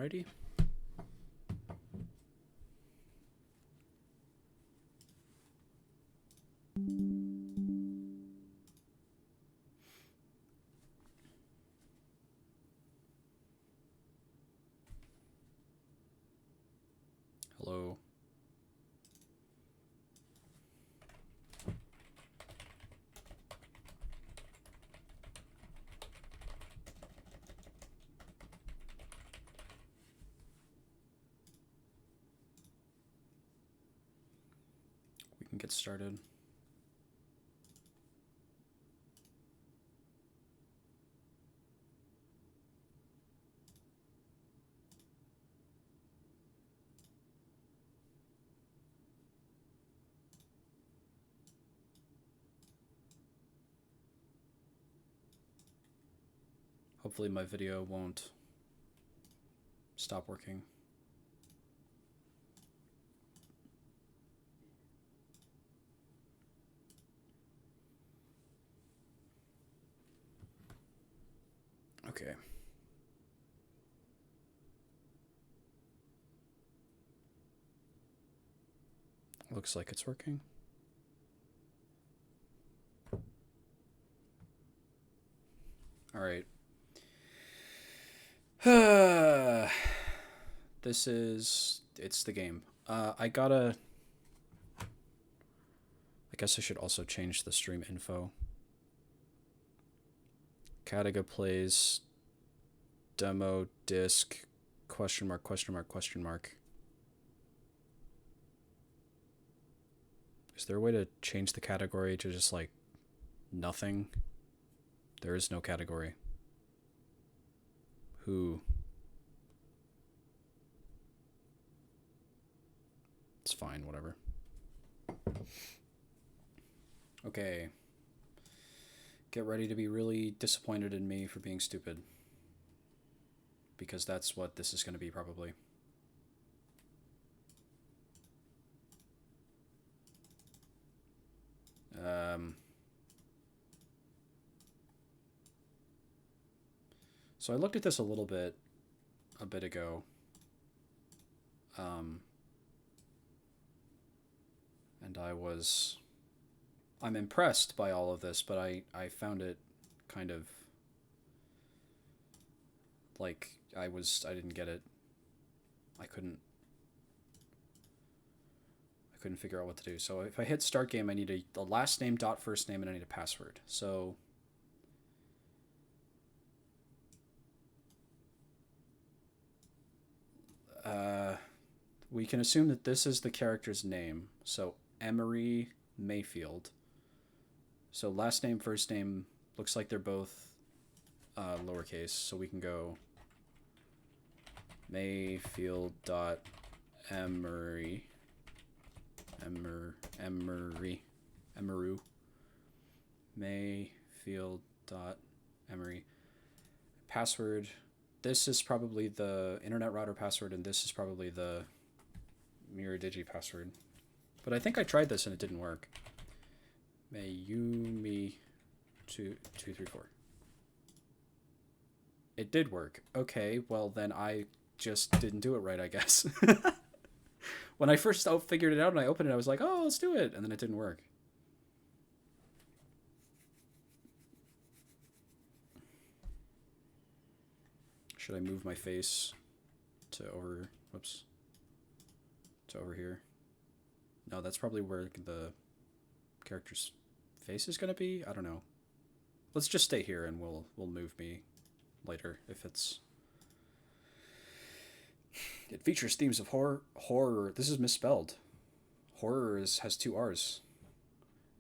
Alrighty. Hello. We can get started. Hopefully my video won't stop working. Okay. Looks like it's working. All right. It's the game. I guess I should also change the stream info. Kataga plays demo disc question mark question mark question mark. Is there a way to change the category to just like nothing? There is no category. Who? It's fine, whatever. Okay. Get ready to be really disappointed in me for being stupid. Because that's what this is going to be, probably. So I looked at this a bit ago. And I'm impressed by all of this, but I found it kind of like I didn't get it. I couldn't figure out what to do. So if I hit start game, I need a last name dot first name, and I need a password. So we can assume that this is the character's name. So Emery Mayfield. So last name, first name, looks like they're both lowercase. So we can go Mayfield dot Emery. Emeru. Mayfield dot Emery. Password. This is probably the internet router password, and this is probably the Miradigi password. But I think I tried this and it didn't work. Mayumi 2234. It did work. Okay, well then I just didn't do it right, I guess. When I first figured it out and I opened it, I was like, oh, let's do it. And then it didn't work. Should I move my face to over here? No, that's probably where the character's face is going to be. I don't know. Let's just stay here and we'll move me later if it's... It features themes of horror. This is misspelled. Horror has 2 R's.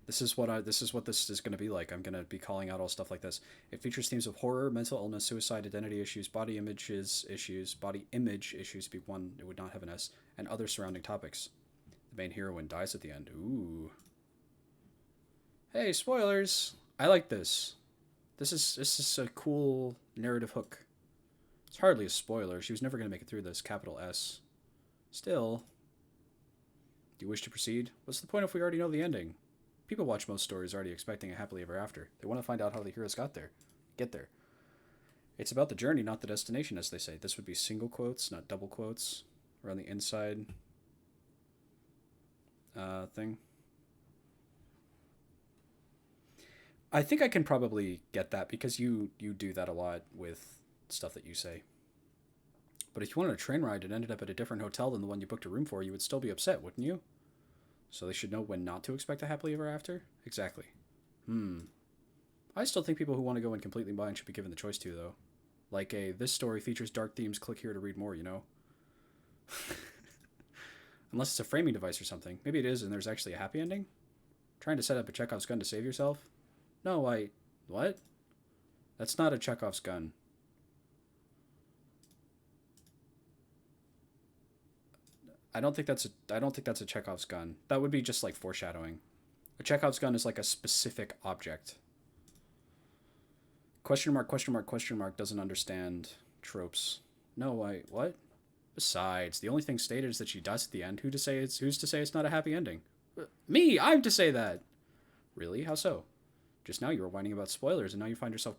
This is what this is going to be like. I'm going to be calling out all stuff like this. It features themes of horror, mental illness, suicide, identity issues, body image issues be one, it would not have an S, and other surrounding topics. The main heroine dies at the end. Ooh. Hey, spoilers. I like this. This is a cool narrative hook. It's hardly a spoiler. She was never going to make it through this. Capital S. Still. Do you wish to proceed? What's the point if we already know the ending? People watch most stories already expecting a happily ever after. They want to find out how the heroes get there. It's about the journey, not the destination, as they say. This would be single quotes, not double quotes. Around the inside thing. I think I can probably get that because you do that a lot with stuff that you say. But if you wanted a train ride and ended up at a different hotel than the one you booked a room for, you would still be upset, wouldn't you? So they should know when not to expect a happily ever after? Exactly. I still think people who want to go in completely blind should be given the choice to, though. Like this story features dark themes, click here to read more, you know? Unless it's a framing device or something. Maybe it is and there's actually a happy ending? Trying to set up a Chekhov's gun to save yourself? No, What? That's not a Chekhov's gun. I don't think that's a Chekhov's gun. That would be just like foreshadowing. A Chekhov's gun is like a specific object. Question mark, question mark, question mark doesn't understand tropes. No, what? Besides, the only thing stated is that she dies at the end. Who's to say it's not a happy ending? Me, I'm to say that. Really? How so? Just now you were whining about spoilers, and now you find yourself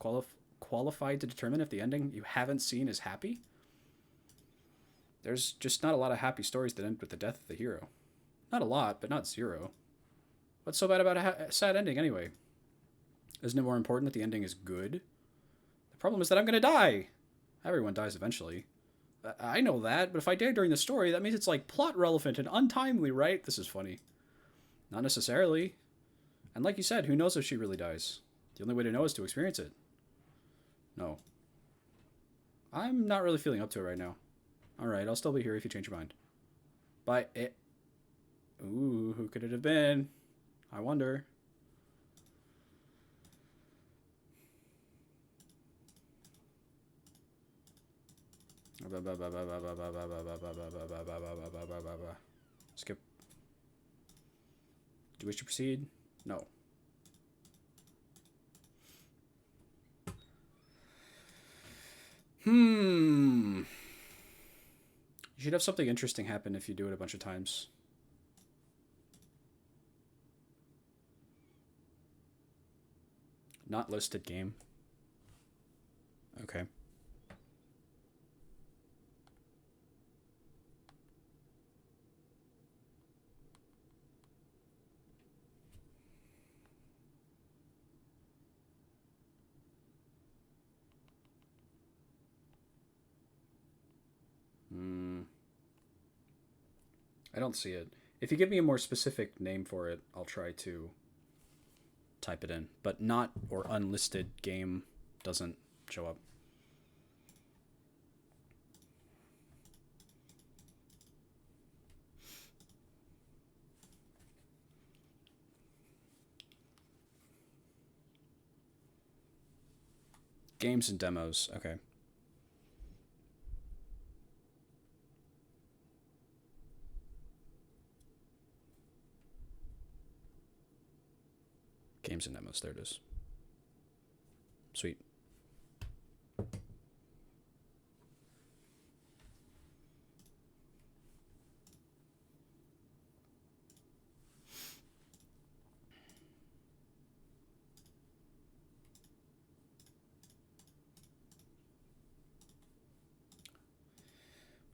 qualified to determine if the ending you haven't seen is happy? There's just not a lot of happy stories that end with the death of the hero. Not a lot, but not zero. What's so bad about a sad ending, anyway? Isn't it more important that the ending is good? The problem is that I'm gonna die! Everyone dies eventually. I know that, but if I die during the story, that means it's like plot relevant and untimely, right? This is funny. Not necessarily. And like you said, who knows if she really dies? The only way to know is to experience it. No. I'm not really feeling up to it right now. Alright, I'll still be here if you change your mind. Bye. Ooh, who could it have been? I wonder. Skip. Do you wish to proceed? No. You should have something interesting happen if you do it a bunch of times. Not listed game. Okay. I don't see it. If you give me a more specific name for it, I'll try to type it in. But not or unlisted game doesn't show up. Games and demos. Okay. Games and demos. There it is. Sweet.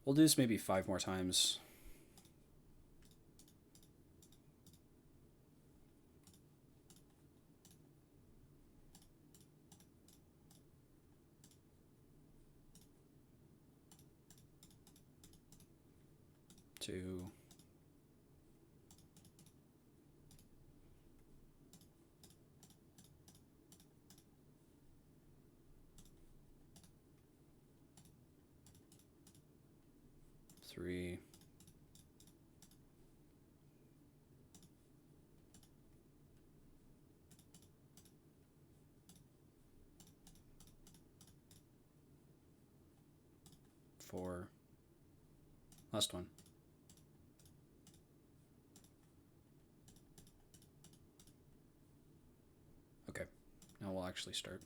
We'll do this maybe 5 more times. Two. Three. Four. Last one. Okay. Now we'll actually start.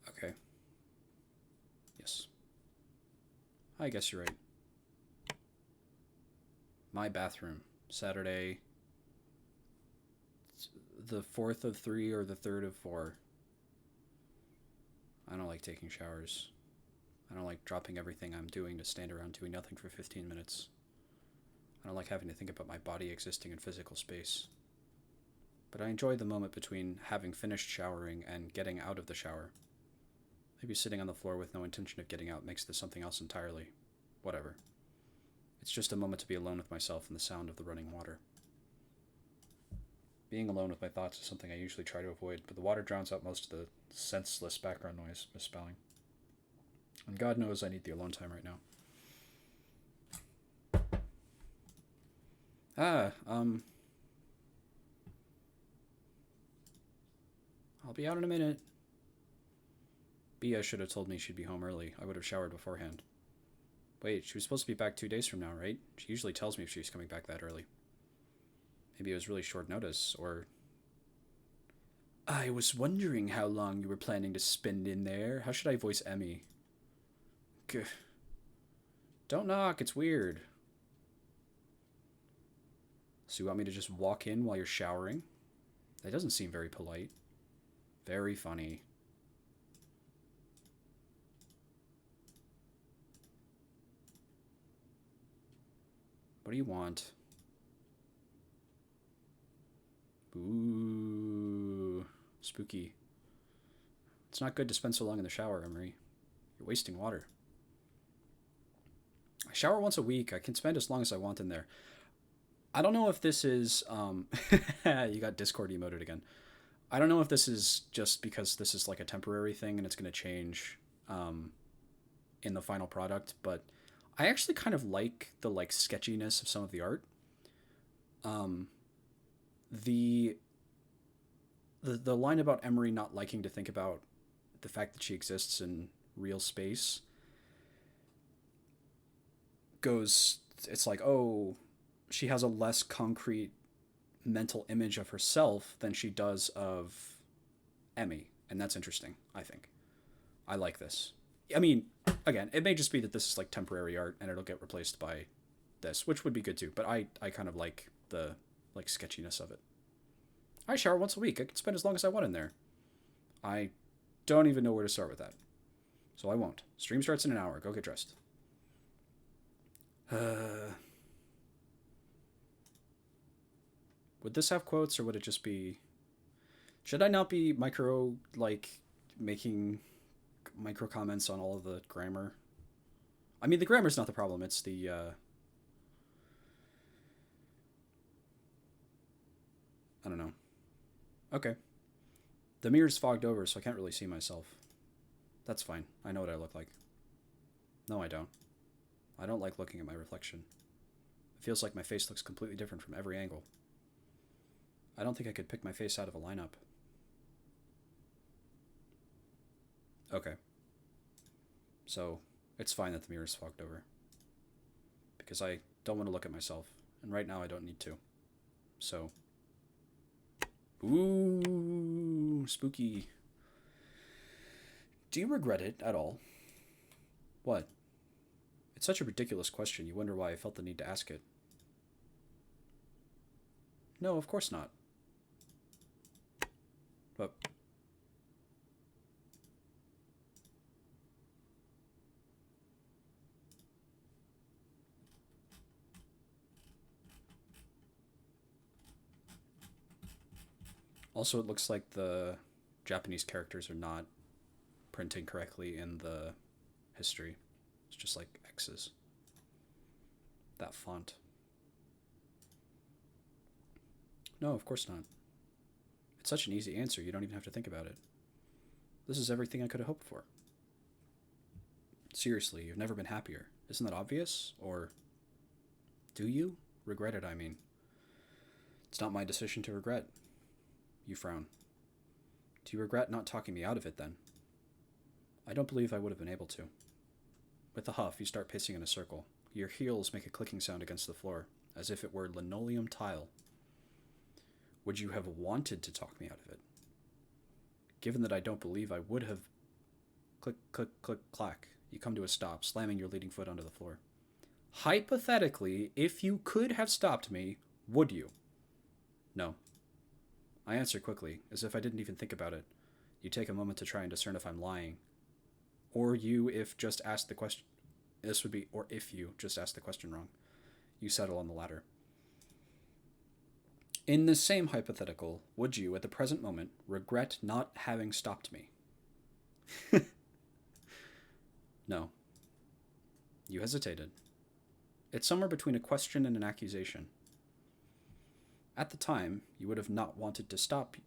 Okay. Yes. I guess you're right. My bathroom. Saturday, the 4th of 3 or the 3rd of 4. I don't like taking showers. I don't like dropping everything I'm doing to stand around doing nothing for 15 minutes. I don't like having to think about my body existing in physical space. But I enjoy the moment between having finished showering and getting out of the shower. Maybe sitting on the floor with no intention of getting out makes this something else entirely. Whatever. It's just a moment to be alone with myself and the sound of the running water. Being alone with my thoughts is something I usually try to avoid, but the water drowns out most of the senseless background noise, misspelling. And God knows I need the alone time right now. I'll be out in a minute. Bia should have told me she'd be home early. I would have showered beforehand. Wait, she was supposed to be back 2 days from now, right? She usually tells me if she's coming back that early. Maybe it was really short notice, or... I was wondering how long you were planning to spend in there. How should I voice Emmy? Gah. Don't knock, it's weird. So you want me to just walk in while you're showering? That doesn't seem very polite. Very funny. What do you want? Ooh, spooky. It's not good to spend so long in the shower, Emery. You're wasting water. I shower once a week. I can spend as long as I want in there. I don't know if this is... you got Discord emoted again. I don't know if this is just because this is like a temporary thing and it's going to change in the final product, but I actually kind of like the like sketchiness of some of the art. The line about Emery not liking to think about the fact that she exists in real space goes, it's like, oh, she has a less concrete mental image of herself than she does of Emmy, and that's interesting. I think I like this. I mean, again, it may just be that this is like temporary art and it'll get replaced by this, which would be good too, but I kind of like the like sketchiness of it. I shower once a week. I can spend as long as I want in there. I don't even know where to start with that, so I won't. Stream starts in an hour. Go get dressed. Would this have quotes, or would it just be... Should I not be making micro comments on all of the grammar? I mean, the grammar's not the problem. It's the, I don't know. Okay. The mirror's fogged over, so I can't really see myself. That's fine. I know what I look like. No, I don't. I don't like looking at my reflection. It feels like my face looks completely different from every angle. I don't think I could pick my face out of a lineup. Okay. So, it's fine that the mirror's fogged over. Because I don't want to look at myself. And right now I don't need to. So. Ooh, spooky. Do you regret it at all? What? It's such a ridiculous question. You wonder why I felt the need to ask it. No, of course not. But... Also, it looks like the Japanese characters are not printing correctly in the history. It's just like X's. That font. No, of course not. It's such an easy answer, you don't even have to think about it. This is everything I could have hoped for. Seriously, you've never been happier. Isn't that obvious? Or do you? Regret it, I mean. It's not my decision to regret. You frown. Do you regret not talking me out of it, then? I don't believe I would have been able to. With a huff, you start pacing in a circle. Your heels make a clicking sound against the floor, as if it were linoleum tile. Would you have wanted to talk me out of it? Given that I don't believe I would have... Click, click, click, clack. You come to a stop, slamming your leading foot onto the floor. Hypothetically, if you could have stopped me, would you? No. I answer quickly, as if I didn't even think about it. You take a moment to try and discern if I'm lying. Or you, if just asked the question. This would be, or if you just asked the question wrong. You settle on the latter. In this same hypothetical, would you, at the present moment, regret not having stopped me? No. You hesitated. It's somewhere between a question and an accusation. At the time, you would have not wanted to stop you.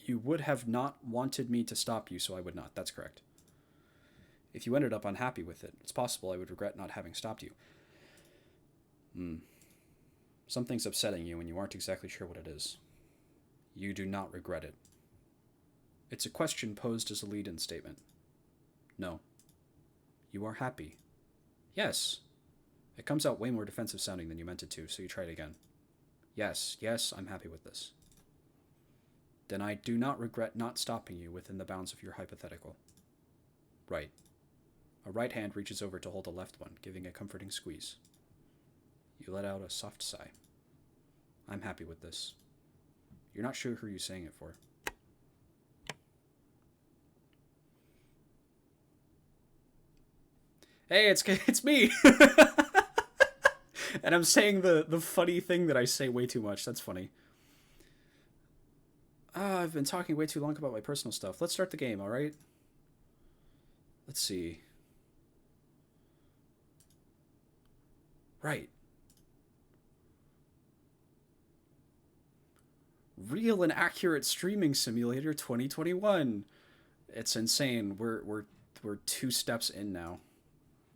You would have not wanted me to stop you, so I would not. That's correct. If you ended up unhappy with it, it's possible I would regret not having stopped you. Something's upsetting you and you aren't exactly sure what it is. You do not regret it. It's a question posed as a lead-in statement. No. You are happy. Yes. It comes out way more defensive sounding than you meant it to, so you try it again. Yes, I'm happy with this. Then I do not regret not stopping you within the bounds of your hypothetical. Right. A right hand reaches over to hold a left one, giving a comforting squeeze. You let out a soft sigh. I'm happy with this. You're not sure who you're saying it for. Hey, it's me! And I'm saying the funny thing that I say way too much. That's funny. I've been talking way too long about my personal stuff. Let's start the game, alright? Let's see. Right. Real and accurate streaming simulator 2021. It's insane. We're 2 steps in now.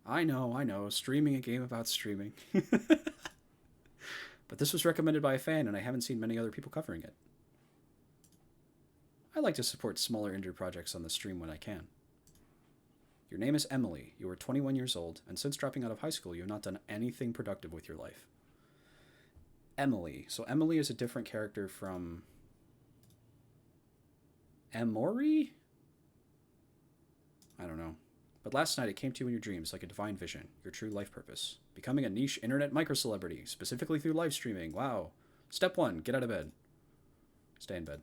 I know. Streaming a game about streaming. But this was recommended by a fan, and I haven't seen many other people covering it. I like to support smaller indie projects on the stream when I can. Your name is Emily. You are 21 years old, and since dropping out of high school, you have not done anything productive with your life. Emily. So Emily is a different character from Emory? I don't know. But last night it came to you in your dreams like a divine vision, your true life purpose. Becoming a niche internet micro-celebrity, specifically through live streaming. Wow. Step 1, get out of bed. Stay in bed.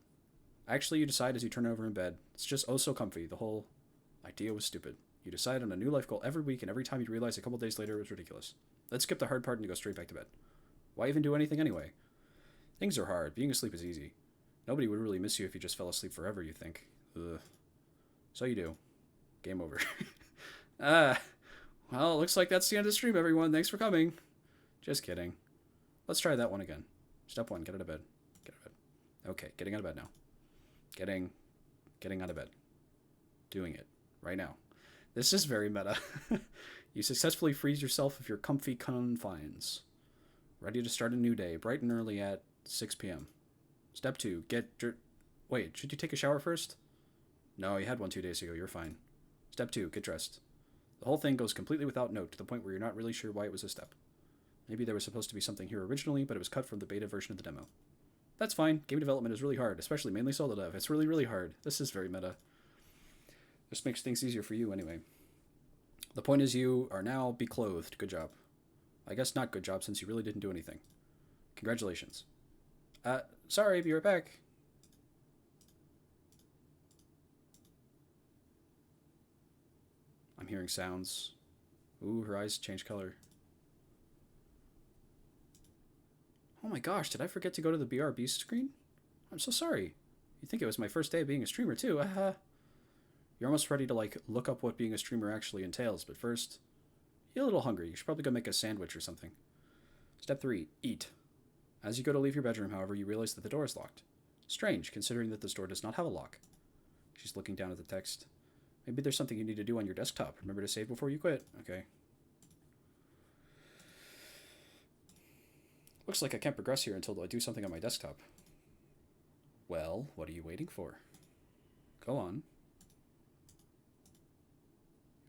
Actually, you decide as you turn over in bed, it's just oh so comfy. The whole idea was stupid. You decide on a new life goal every week, and every time you realize a couple days later it was ridiculous. Let's skip the hard part and go straight back to bed. Why even do anything anyway? Things are hard. Being asleep is easy. Nobody would really miss you if you just fell asleep forever, you think. Ugh. So you do. Game over. Well, looks like that's the end of the stream, everyone. Thanks for coming. Just kidding. Let's try that one again. Step 1, get out of bed. Get out of bed. Okay, getting out of bed now. Getting out of bed. Doing it. Right now. This is very meta. You successfully freeze yourself of your comfy confines. Ready to start a new day, bright and early at 6 p.m. Step 2, wait, should you take a shower first? No, you had one 2 days ago, you're fine. Step 2, get dressed. The whole thing goes completely without note to the point where you're not really sure why it was a step. Maybe there was supposed to be something here originally, but it was cut from the beta version of the demo. That's fine. Game development is really hard, especially mainly solo dev. It's really, really hard. This is very meta. This makes things easier for you anyway. The point is you are now beclothed. Good job. I guess not good job since you really didn't do anything. Congratulations. Sorry, be right back. I'm hearing sounds. Ooh, her eyes change color. Oh my gosh, did I forget to go to the BRB screen? I'm so sorry. You'd think it was my first day of being a streamer too. You're almost ready to look up what being a streamer actually entails, but first, you're a little hungry. You should probably go make a sandwich or something. Step 3, eat. As you go to leave your bedroom, however, you realize that the door is locked. Strange, considering that this door does not have a lock. She's looking down at the text. Maybe there's something you need to do on your desktop. Remember to save before you quit. Okay. Looks like I can't progress here until I do something on my desktop. Well, what are you waiting for? Go on.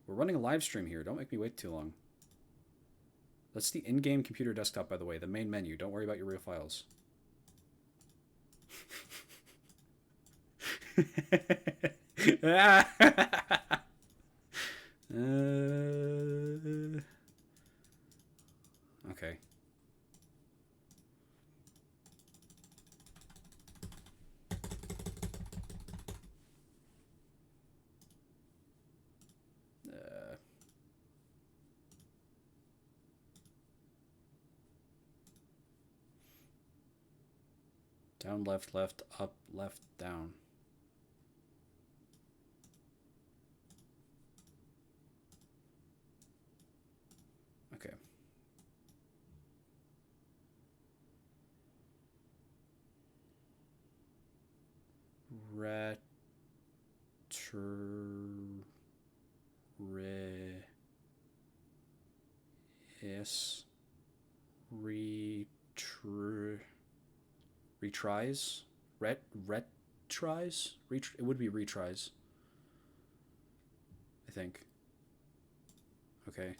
We're running a live stream here. Don't make me wait too long. That's the in-game computer desktop, by the way. The main menu. Don't worry about your real files. Down, left, left, up, left, down. Okay. Ret... Yes. Retries? Retries? It would be retries. I think. Okay.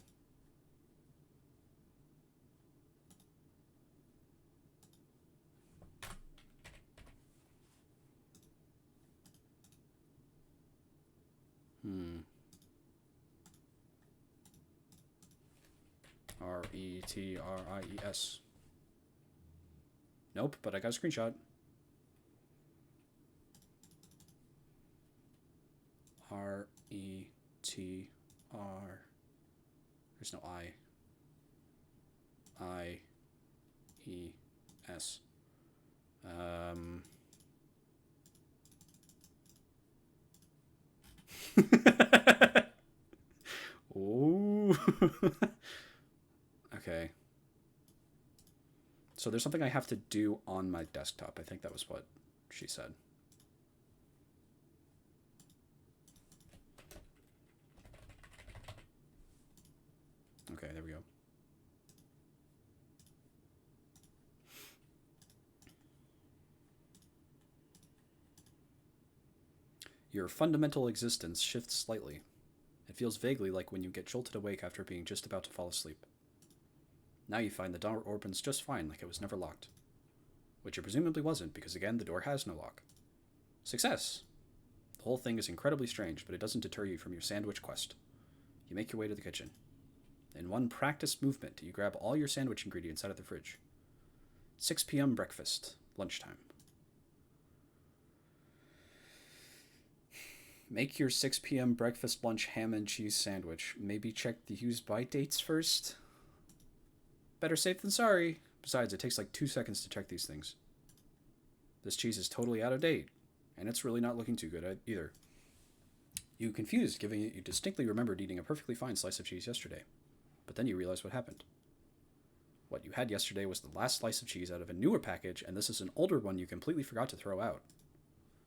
Retries. Nope, but I got a screenshot. R-E-T-R. There's no I. I-E-S. Ooh. Okay. So there's something I have to do on my desktop. I think that was what she said. Okay, there we go. Your fundamental existence shifts slightly. It feels vaguely like when you get jolted awake after being just about to fall asleep. Now you find the door opens just fine, like it was never locked. Which it presumably wasn't, because again, the door has no lock. Success! The whole thing is incredibly strange, but it doesn't deter you from your sandwich quest. You make your way to the kitchen. In one practiced movement, you grab all your sandwich ingredients out of the fridge. 6 p.m. breakfast. Lunchtime. Make your 6 p.m. breakfast lunch ham and cheese sandwich. Maybe check the use by dates first? Better safe than sorry. Besides, it takes like 2 seconds to check these things. This cheese is totally out of date, and it's really not looking too good either. You confused, given you distinctly remembered eating a perfectly fine slice of cheese yesterday. But then you realize what happened. What you had yesterday was the last slice of cheese out of a newer package, and this is an older one you completely forgot to throw out.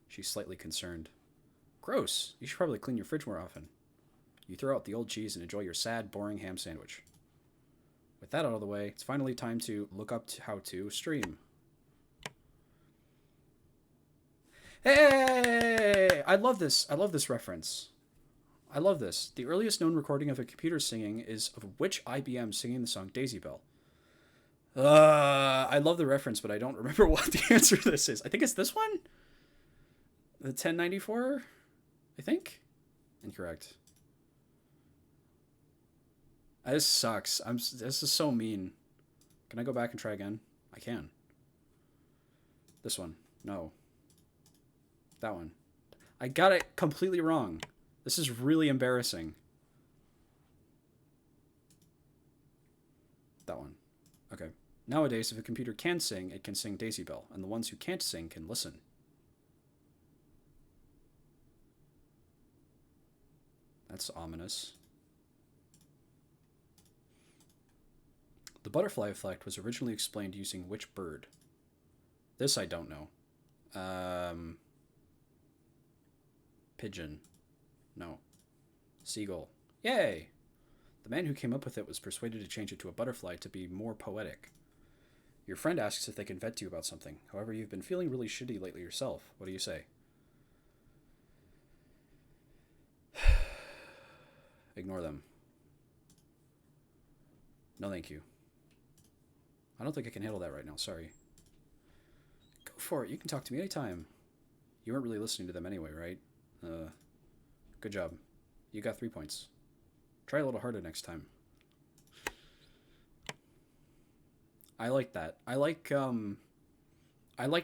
She's slightly concerned. Gross. You should probably clean your fridge more often. You throw out the old cheese and enjoy your sad, boring ham sandwich. With that out of the way, it's finally time to look up how to stream. Hey! I love this. I love this reference. I love this. The earliest known recording of a computer singing is of which IBM singing the song Daisy Bell? I love the reference, but I don't remember what the answer to this is. I think it's this one? The 1094? I think? Incorrect. This sucks. This is so mean. Can I go back and try again? I can. This one. No. That one. I got it completely wrong. This is really embarrassing. That one. Okay. Nowadays, if a computer can sing, it can sing Daisy Bell, and the ones who can't sing can listen. That's ominous. The butterfly effect was originally explained using which bird? This I don't know. Pigeon. No. Seagull. Yay! The man who came up with it was persuaded to change it to a butterfly to be more poetic. Your friend asks if they can vent to you about something. However, you've been feeling really shitty lately yourself. What do you say? Ignore them. No thank you. I don't think I can handle that right now, sorry. Go for it, you can talk to me anytime. You weren't really listening to them anyway, right? Good job. You got 3 points. Try a little harder next time. I like that. I liked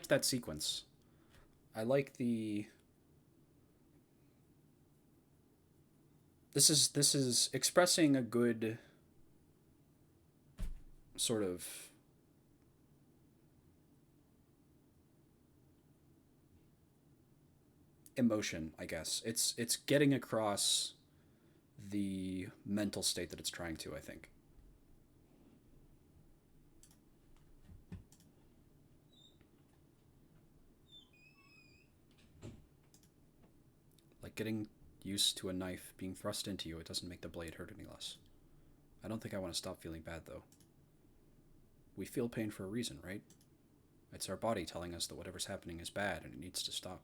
that sequence. I like the... This is expressing a good sort of emotion, I guess. It's getting across the mental state that it's trying to, I think. Like getting used to a knife being thrust into you, it doesn't make the blade hurt any less. I don't think I want to stop feeling bad, though. We feel pain for a reason, right? It's our body telling us that whatever's happening is bad and it needs to stop.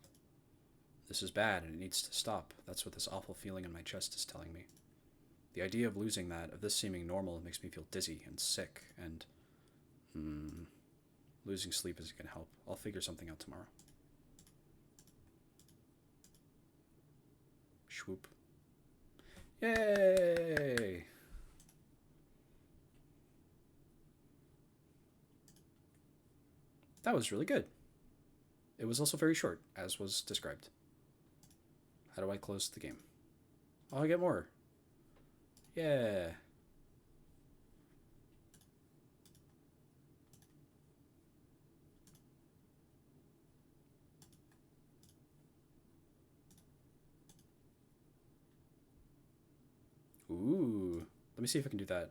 This is bad and it needs to stop. That's what this awful feeling in my chest is telling me. The idea of losing that, of this seeming normal, makes me feel dizzy and sick, and losing sleep isn't going to help. I'll figure something out tomorrow. Shwoop. Yay! That was really good. It was also very short, as was described. How do I close the game? Oh, I get more. Yeah. Ooh. Let me see if I can do that.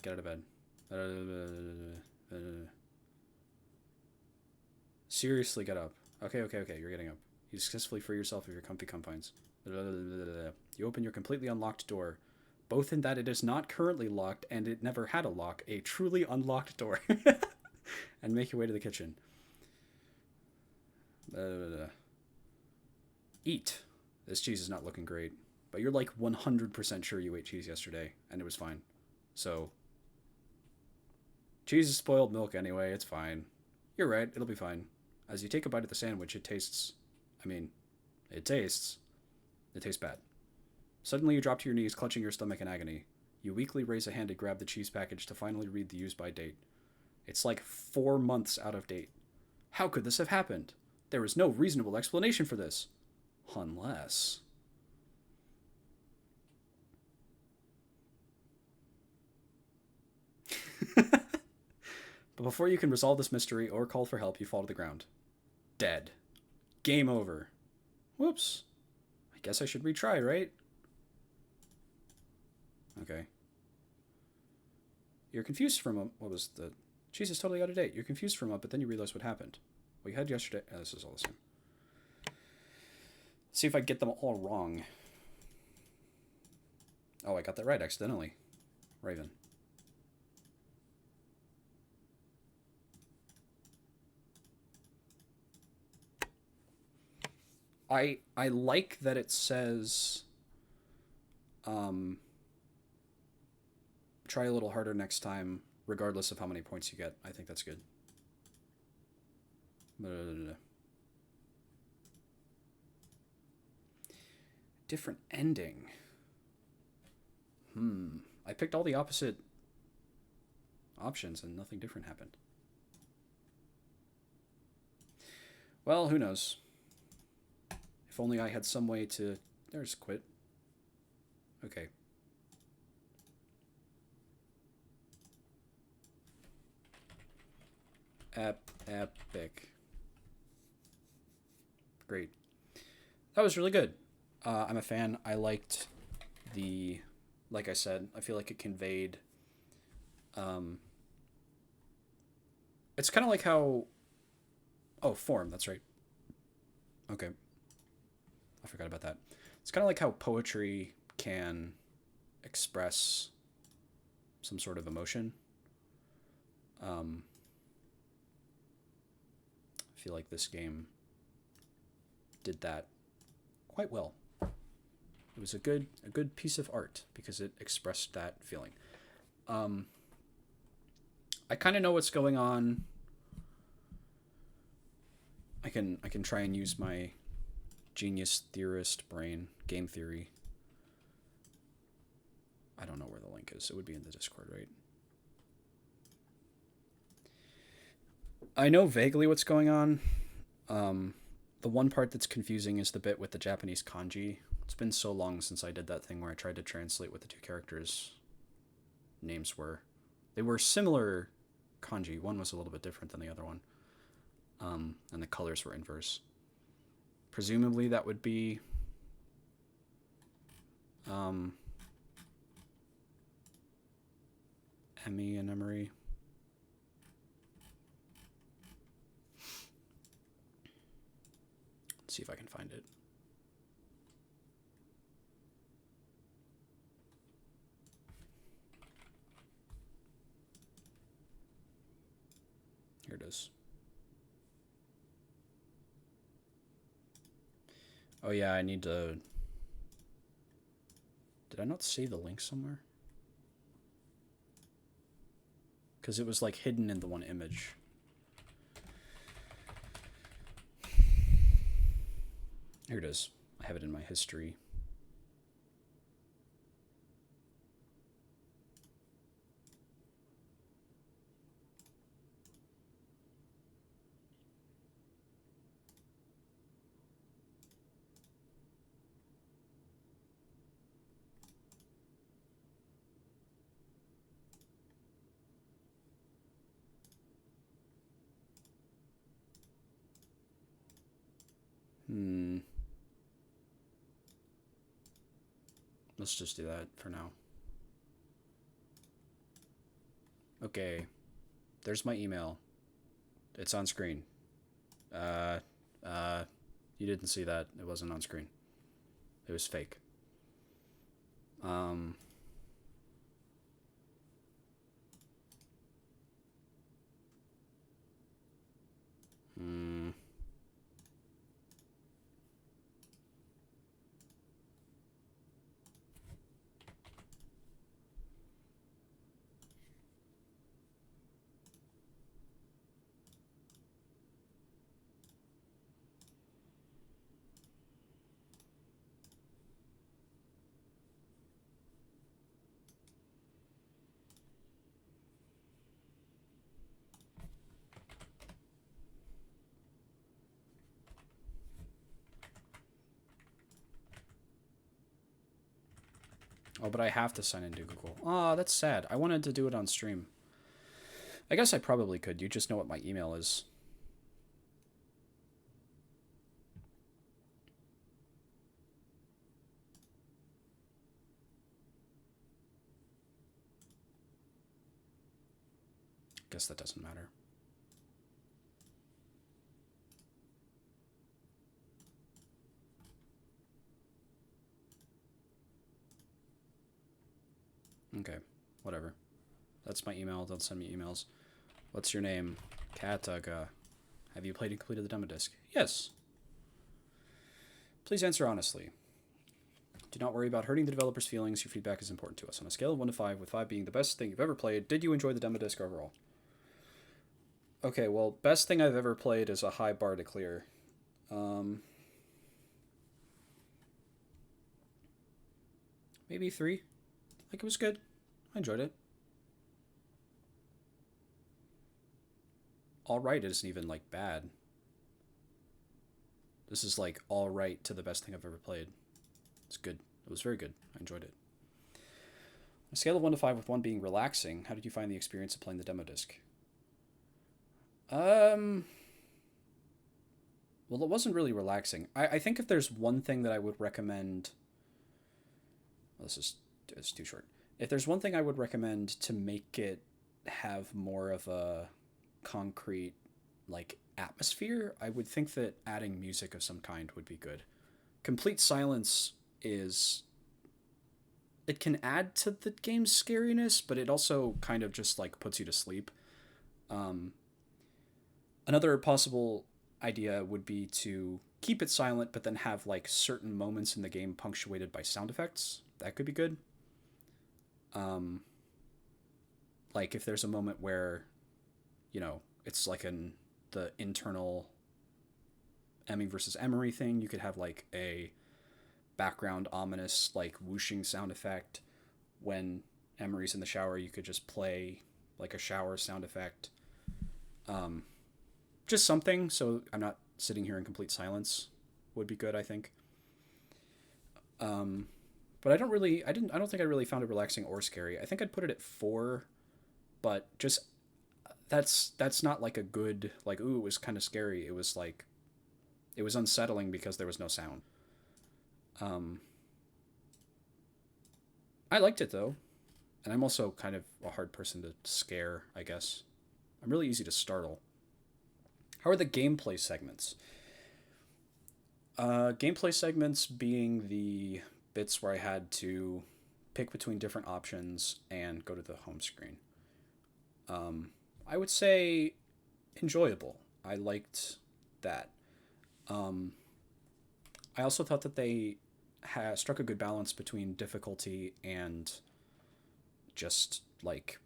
Get out of bed. Seriously, get up. Okay, you're getting up. You successfully free yourself of your comfy confines. You open your completely unlocked door, both in that it is not currently locked and it never had a lock, a truly unlocked door, and make your way to the kitchen. Eat. This cheese is not looking great, but you're like 100% sure you ate cheese yesterday, and it was fine. So, cheese is spoiled milk anyway, it's fine. You're right, it'll be fine. As you take a bite of the sandwich, it tastes. I mean, it tastes. It tastes bad. Suddenly, you drop to your knees, clutching your stomach in agony. You weakly raise a hand to grab the cheese package to finally read the use by date. It's like 4 months out of date. How could this have happened? There is no reasonable explanation for this. Unless. But before you can resolve this mystery or call for help, you fall to the ground. Dead. Game over. Whoops. I guess I should retry, right? Okay. You're confused from a... What was the... Cheese is totally out of date. You're confused from a, but then you realize what happened. What you had yesterday... Oh, this is all the same. Let's see if I get them all wrong. Oh, I got that right accidentally. Raven. I like that it says try a little harder next time, regardless of how many points you get. I think that's good. Different ending. I picked all the opposite options and nothing different happened. Well, who knows? If only I had some way to... There's quit. Okay. Epic. Great. That was really good. I'm a fan. I liked the... Like I said, I feel like it conveyed... it's kind of like how... Oh, form, that's right. Okay. I forgot about that. It's kind of like how poetry can express some sort of emotion. I feel like this game did that quite well. It was a good piece of art because it expressed that feeling. I kind of know what's going on. I can try and use my genius theorist brain, game theory. I don't know where the link is. It would be in the Discord, right? I know vaguely what's going on. The one part that's confusing is the bit with the Japanese kanji, It's been so long since I did that thing where I tried to translate what the two characters' names were. They were similar kanji. One was a little bit different than the other one. And the colors were inverse. Presumably that would be Emmy and Emery. Let's see if I can find it. Here it is. Oh yeah, I need to... Did I not save the link somewhere? Because it was like hidden in the one image. Here it is. I have it in my history. Let's just do that for now. Okay. There's my email. It's on screen. You didn't see that. It wasn't on screen. It was fake. Oh, but I have to sign into Google. Oh, that's sad. I wanted to do it on stream. I guess I probably could. You just know what my email is. Guess that doesn't matter. Okay, whatever. That's my email. Don't send me emails. What's your name? Kataga. Have you played and completed the demo disc? Yes. Please answer honestly. Do not worry about hurting the developer's feelings. Your feedback is important to us. On a scale of 1 to 5, with 5 being the best thing you've ever played, did you enjoy the demo disc overall? Okay, well, best thing I've ever played is a high bar to clear. Maybe 3. Like, it was good. I enjoyed it. Alright isn't even, like, bad. This is, like, alright to the best thing I've ever played. It's good. It was very good. I enjoyed it. On a scale of 1 to 5, with 1 being relaxing, how did you find the experience of playing the demo disc? Well, it wasn't really relaxing. I think if there's one thing that I would recommend... Well, it's too short. If there's one thing I would recommend to make it have more of a concrete, like, atmosphere, I would think that adding music of some kind would be good. Complete silence is... It can add to the game's scariness, but it also kind of just, like, puts you to sleep. Another possible idea would be to keep it silent, but then have, like, certain moments in the game punctuated by sound effects. That could be good. Like, if there's a moment where, you know, it's like the internal Emmy versus Emery thing, you could have, like, a background ominous, like, whooshing sound effect. When Emery's in the shower, you could just play, like, a shower sound effect. Just something, so I'm not sitting here in complete silence would be good, I think. Um, but I don't think I really found it relaxing or scary. I think I'd put it at 4, but just that's not like a good, like, ooh, it was kind of scary. It was like, it was unsettling because there was no sound. Um, I liked it though, and I'm also kind of a hard person to scare, I guess. I'm really easy to startle. How are the gameplay segments? Gameplay segments being the bits where I had to pick between different options and go to the home screen. I would say enjoyable. I liked that. Um, I also thought that they struck a good balance between difficulty and just like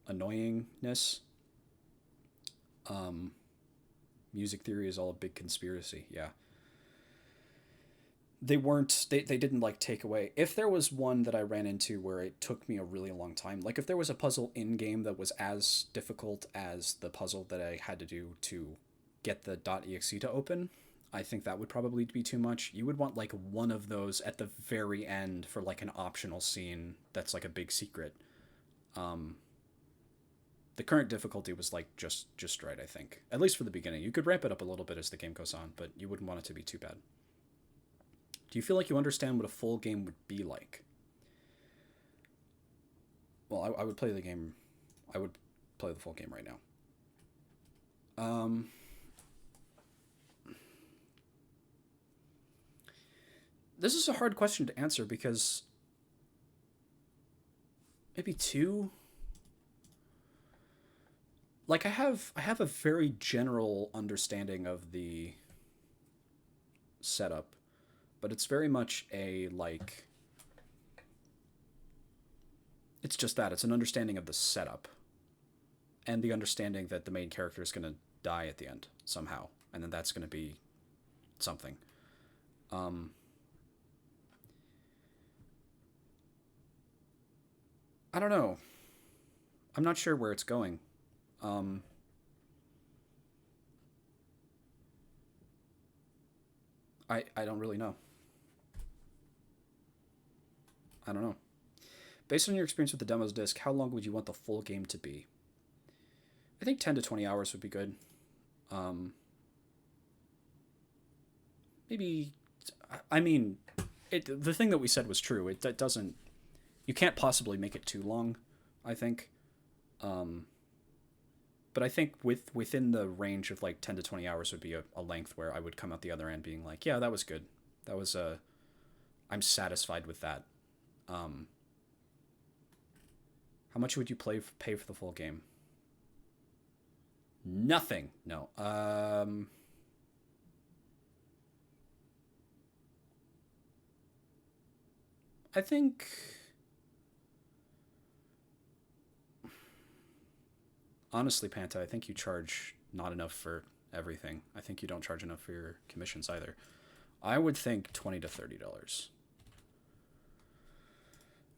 annoyingness. Um, Music theory is all a big conspiracy. Yeah, they didn't like take away. If there was one that I ran into where it took me a really long time, like if there was a puzzle in game that was as difficult as the puzzle that I had to do to get the .exe to open, I think that would probably be too much. You would want like one of those at the very end for like an optional scene that's like a big secret. um the current difficulty was like just right, I think, at least for the beginning. You could ramp it up a little bit as the game goes on, but you wouldn't want it to be too bad. Do you feel like you understand what a full game would be like? Well, I would play the game. I would play the full game right now. Um, this is a hard question to answer because maybe 2. Like I have a very general understanding of the setup, but it's very much a like, it's just that it's an understanding of the setup and the understanding that the main character is going to die at the end somehow, and then that's going to be something. Um, I don't know. I'm not sure where it's going. Um, I don't really know. I don't know. Based on your experience with the demos disc, how long would you want the full game to be? I think 10 to 20 hours would be good. Um, Maybe, I mean, the thing that we said was true. It doesn't, you can't possibly make it too long, I think. Um, but I think within the range of like 10 to 20 hours would be a length where I would come out the other end being like, yeah, that was good. That was I'm satisfied with that. Um, how much would you pay for the full game? Nothing. No. I think, honestly, Panta, I think you charge not enough for everything. I think you don't charge enough for your commissions either. I would think $20 to $30.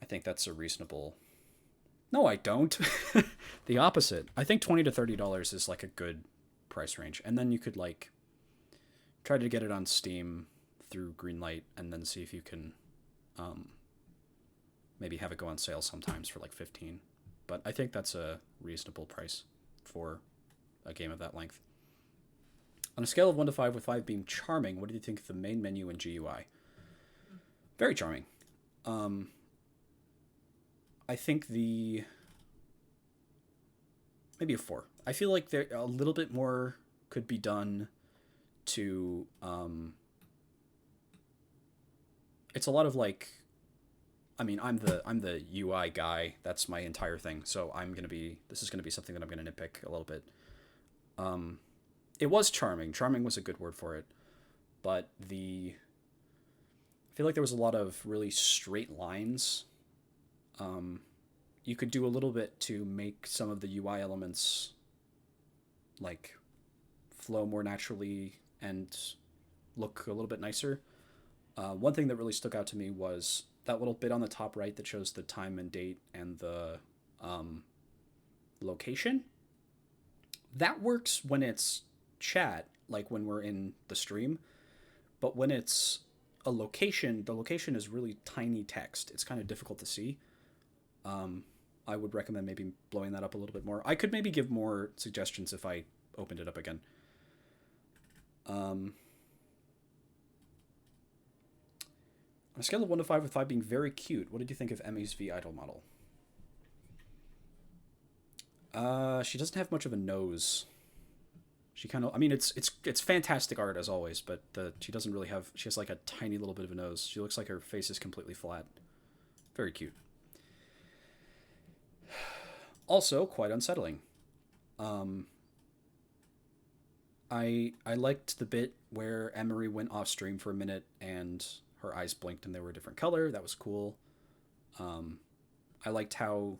I think that's a reasonable. No, I don't. The opposite. I think $20 to $30 is like a good price range, and then you could like try to get it on Steam through Greenlight, and then see if you can um, maybe have it go on sale sometimes for like 15. But I think that's a reasonable price for a game of that length. On a scale of 1 to 5, with 5 being charming, what do you think of the main menu and GUI? Very charming. Um, I think the maybe a 4. I feel like there a little bit more could be done to. It's a lot of like. I mean, I'm the UI guy. That's my entire thing. So this is gonna be something that I'm gonna nitpick a little bit. Um, it was charming. Charming was a good word for it, but I feel like there was a lot of really straight lines. Um, you could do a little bit to make some of the UI elements like flow more naturally and look a little bit nicer. One thing that really stuck out to me was that little bit on the top right that shows the time and date and the um, location. That works when it's chat, like when we're in the stream, but when it's a location, the location is really tiny text. It's kind of difficult to see. I would recommend maybe blowing that up a little bit more. I could maybe give more suggestions if I opened it up again. On a scale of 1 to 5, with 5 being very cute, what did you think of Emmy's V idol model? She doesn't have much of a nose. She kind of, I mean, it's fantastic art as always, but she doesn't really have. She has like a tiny little bit of a nose. She looks like her face is completely flat. Very cute. Also, quite unsettling. I liked the bit where Emery went off stream for a minute and her eyes blinked and they were a different color. That was cool. I liked how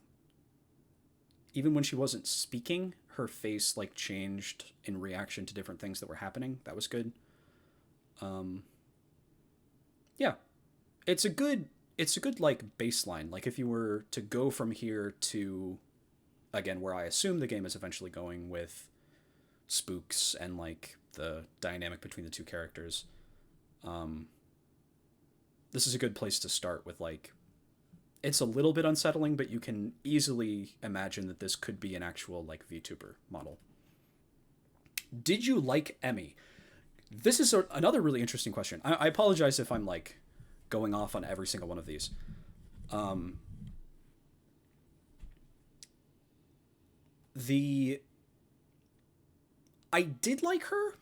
even when she wasn't speaking, her face like changed in reaction to different things that were happening. That was good. Yeah, it's a good like baseline. Like if you were to go from here to again where I assume the game is eventually going with spooks and like the dynamic between the two characters. This is a good place to start with like it's a little bit unsettling, but you can easily imagine that this could be an actual like VTuber model. Did you like Emmy? This is another really interesting question. I apologize if I'm like going off on every single one of these. I did like her,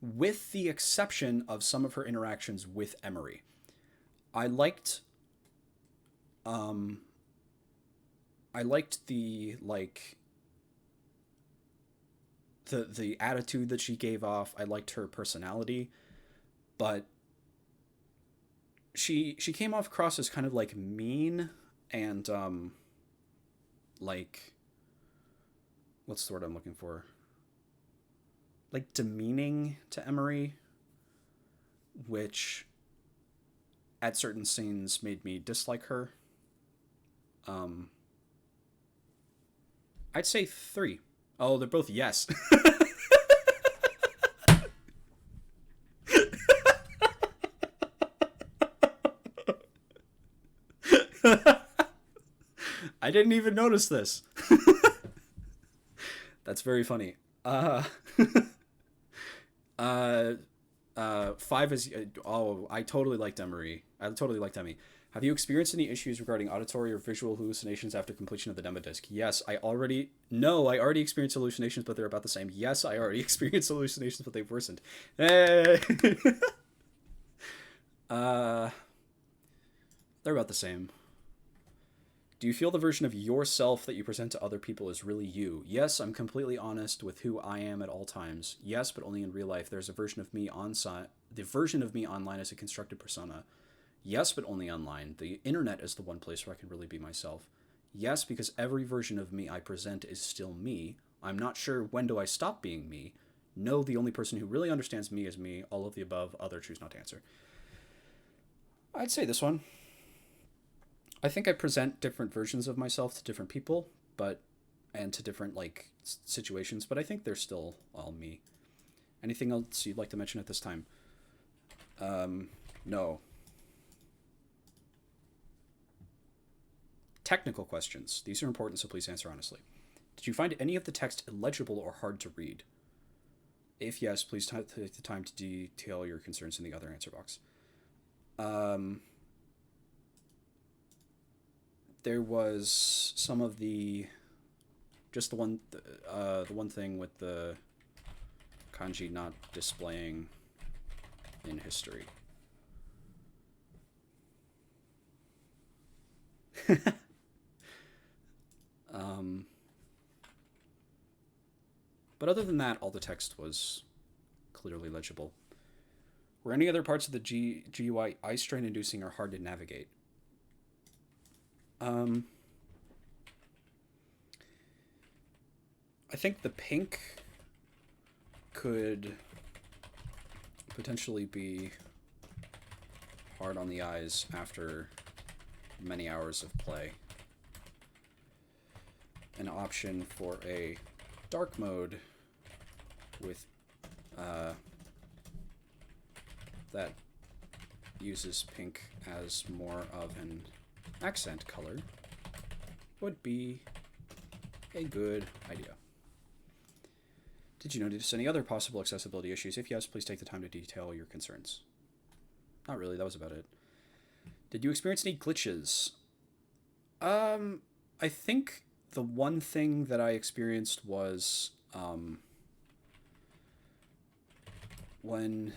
with the exception of some of her interactions with Emery. I liked I liked the like the attitude that she gave off. I liked her personality, but she came off across as kind of like mean and like what's the word I'm looking for? Like demeaning to Emery, which at certain scenes made me dislike her. I'd say 3. Oh, they're both yes. I didn't even notice this. That's very funny. 5 is I totally liked Emery. I totally liked Emmy. Have you experienced any issues regarding auditory or visual hallucinations after completion of the demo disc? Yes, I already experienced hallucinations, but they're about the same. Yes, I already experienced hallucinations, but they've worsened. Hey! They're about the same. Do you feel the version of yourself that you present to other people is really you? Yes, I'm completely honest with who I am at all times. Yes, but only in real life. There's a version of me on site. The version of me online is a constructed persona. Yes, but only online. The internet is the one place where I can really be myself. Yes, because every version of me I present is still me. I'm not sure when do I stop being me. No, the only person who really understands me is me. All of the above, other choose not to answer. I'd say this one. I think I present different versions of myself to different people, and to different like situations, but I think they're still all me. Anything else you'd like to mention at this time? No. Technical questions. These are important, so please answer honestly. Did you find any of the text illegible or hard to read? If yes, please take the time to detail your concerns in the other answer box. There was some of the one thing with the kanji not displaying in history. But other than that, all the text was clearly legible. Were any other parts of the GUI eye strain inducing or hard to navigate? I think the pink could potentially be hard on the eyes after many hours of play. An option for a dark mode with that uses pink as more of an accent color would be a good idea. Did you notice any other possible accessibility issues? If yes, please take the time to detail your concerns. Not really, that was about it. Did you experience any glitches? I think the one thing that I experienced was when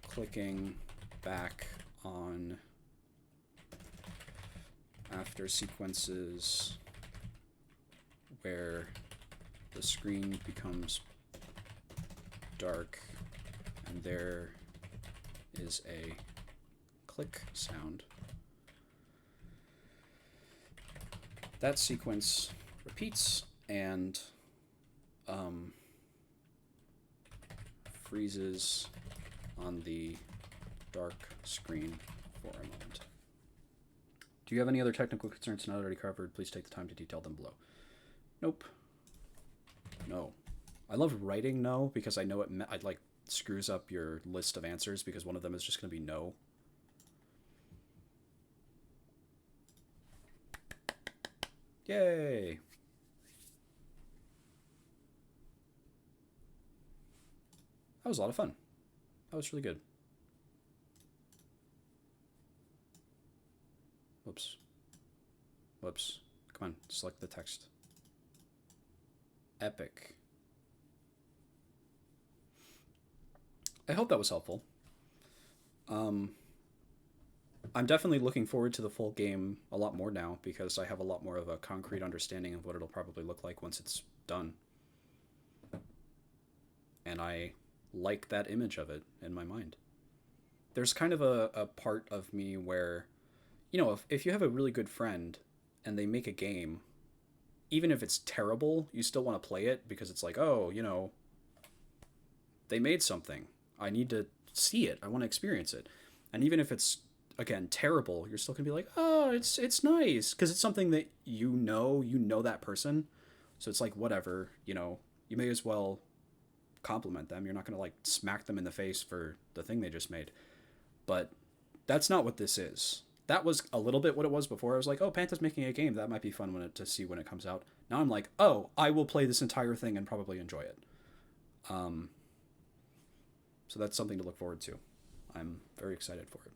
clicking back on after sequences where the screen becomes dark and there is a click sound. That sequence repeats and freezes on the dark screen for a moment. Do you have any other technical concerns not already covered? Please take the time to detail them below. Nope. No. I love writing no because I know it like screws up your list of answers because one of them is just going to be no. Yay! That was a lot of fun. That was really good. Whoops. Whoops. Come on, select the text. Epic. I hope that was helpful. I'm definitely looking forward to the full game a lot more now because I have a lot more of a concrete understanding of what it'll probably look like once it's done. And I like that image of it in my mind. There's kind of a part of me where, you know, if you have a really good friend and they make a game, even if it's terrible, you still want to play it because it's like, oh, you know, they made something. I need to see it. I want to experience it. And even if it's, again, terrible, you're still going to be like, oh, it's nice because it's something that you know that person. So it's like, whatever, you know, you may as well compliment them. You're not going to like smack them in the face for the thing they just made. But that's not what this is. That was a little bit what it was before. I was like, oh, Panta's making a game. That might be fun to see when it comes out. Now I'm like, oh, I will play this entire thing and probably enjoy it. So that's something to look forward to. I'm very excited for it.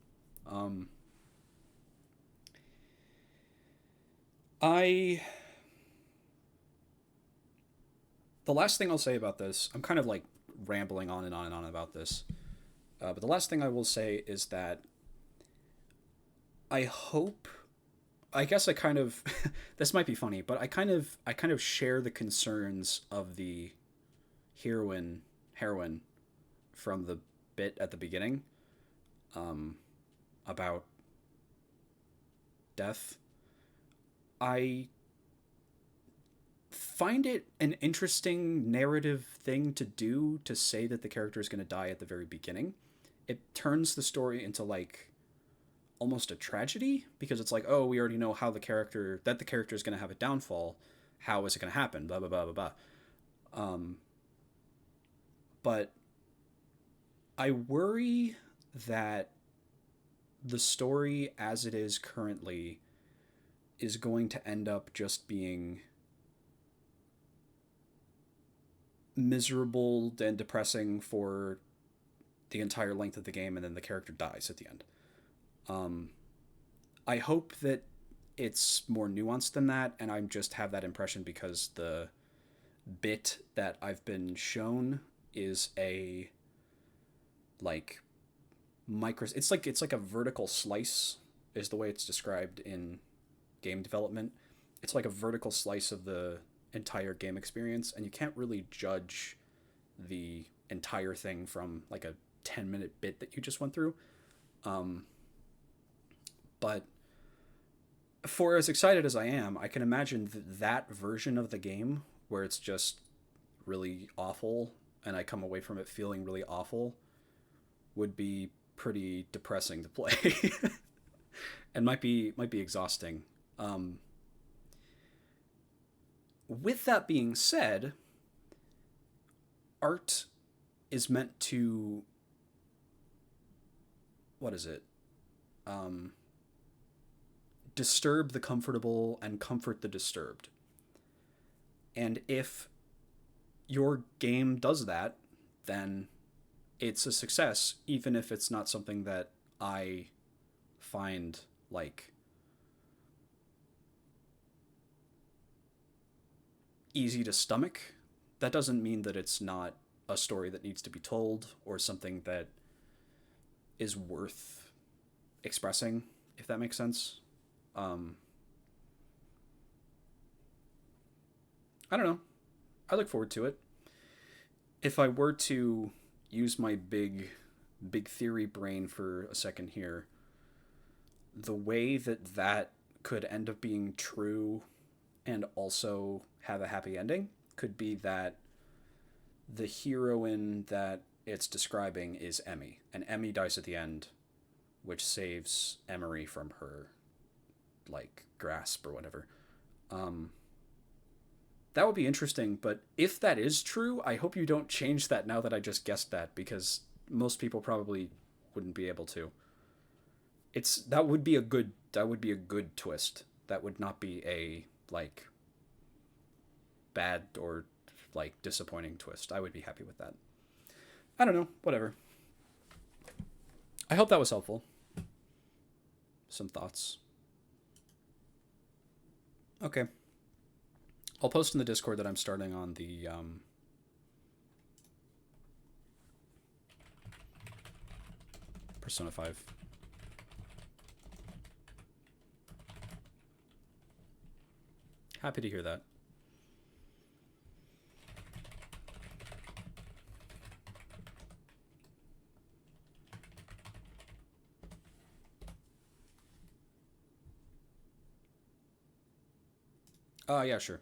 The last thing I'll say about this, I'm kind of like rambling on and on and on about this. But the last thing I will say is that I hope, I guess I kind of, this might be funny, but I kind of share the concerns of the heroine from the bit at the beginning, about death. I find it an interesting narrative thing to do to say that the character is going to die at the very beginning. It turns the story into like almost a tragedy because it's like, oh, we already know how the character is going to have a downfall. How is it going to happen? Blah blah blah blah blah. But I worry that the story as it is currently is going to end up just being miserable and depressing for the entire length of the game, and then the character dies at the end. I hope that it's more nuanced than that, and I just have that impression because the bit that I've been shown is a like it's like a vertical slice is the way it's described in game development. It's like a vertical slice of the entire game experience, and you can't really judge the entire thing from like a 10-minute bit that you just went through. But for as excited as I am, I can imagine that version of the game where it's just really awful and I come away from it feeling really awful would be pretty depressing to play and might be exhausting. With that being said, art is meant to what is it? Um, Disturb the comfortable and comfort the disturbed. And if your game does that, then it's a success, even if it's not something that I find like easy to stomach. That doesn't mean that it's not a story that needs to be told or something that is worth expressing, if that makes sense. Um, I don't know. I look forward to it. If I were to use my big theory brain for a second here, the way that that could end up being true and also have a happy ending could be that the heroine that it's describing is Emmy, and Emmy dies at the end, which saves Emery from her like grasp or whatever. Um, that would be interesting, but if that is true, I hope you don't change that now that I just guessed that, because most people probably wouldn't be able to. It's that would be a good twist. That would not be a like bad or like disappointing twist. I would be happy with that. I don't know, whatever. I hope that was helpful. Some thoughts. Okay. I'll post in the Discord that I'm starting on the Persona 5. Happy to hear that. Yeah, sure.